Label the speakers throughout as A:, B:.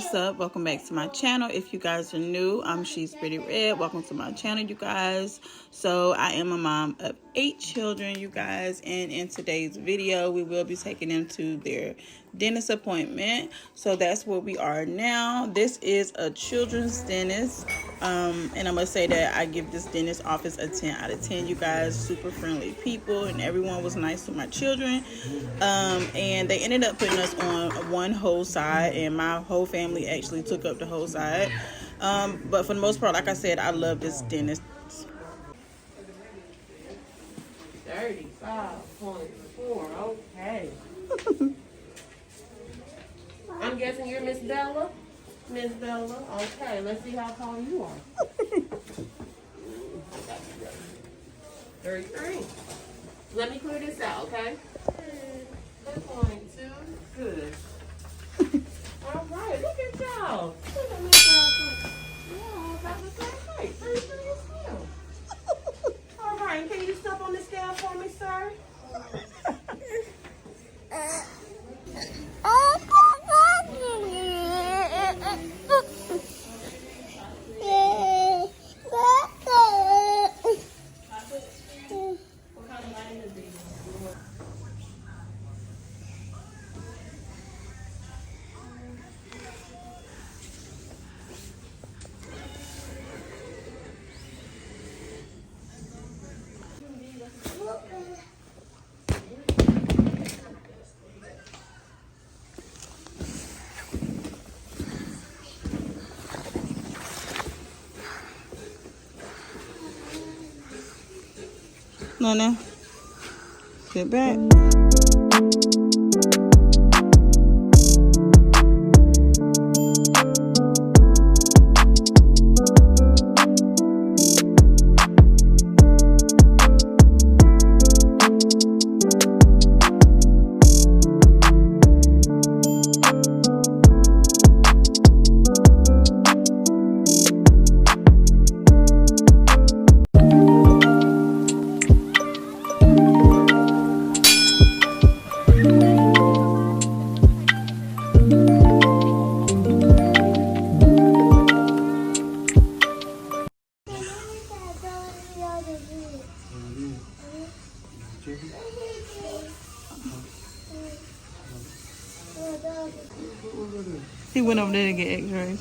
A: what's up? Welcome back to my channel. If you guys are new, I'm ShesPrettyRedd. Welcome to my channel, you guys. So I am a mom of 8 children, you guys, and in today's video we will be taking them to their dentist appointment. So that's where we are now. This is a children's dentist, and I must say that I give this dentist office a 10 out of 10, you guys. Super friendly people, and everyone was nice to my children, and they ended up putting us on one whole side, and my whole family actually took up the whole side, but for the most part, like I said, I love this dentist.
B: 35.4, okay. I'm guessing you're Miss Bella? Miss Bella, okay, let's see how tall you are. 33. Let me clear this out, okay? 2.2, good. All right, look at y'all. Look at me, y'all. About the same height. 33 is still. All right, can you step on the scale for me, sir?
A: Nana, sit back. He went over there to get x-rays.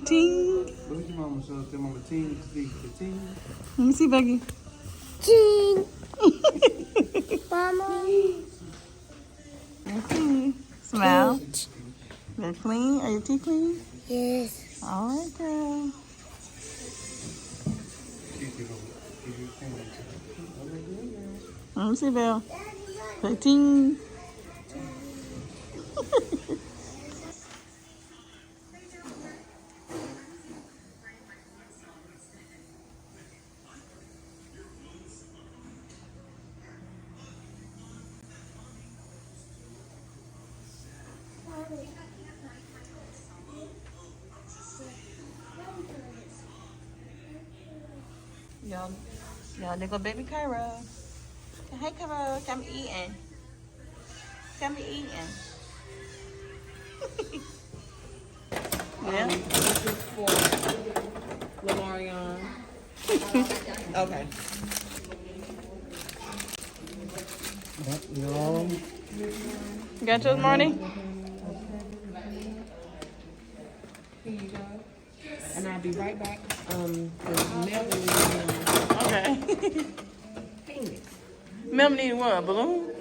A: Ting.
C: Look at your mama, so tell mama ting, ting.
A: Let me see, Becky.
D: Ting. Mama.
A: Let's see. Smile. They're clean. Are your teeth clean?
D: Yes.
A: All right, girl. Let me see, Belle. Say ting. Y'all, there go baby Kyra. Hey, Kyra, come eating. Come eating. Yeah.
B: This is for Lamarion. Okay.
A: You got yours, Marty?
B: Here you go. And I'll be right back.
A: Okay. Mel needed what? A balloon?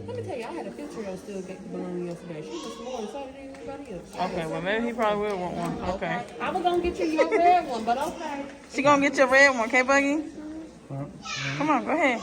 B: Let me tell you, I had a 50-year-old still get the balloon yesterday. She was more excited than everybody else.
A: Okay, well maybe he probably will want one. Okay.
B: I was gonna get you your red one, but okay.
A: She gonna get your red one, okay, Buggy? Come on, go ahead.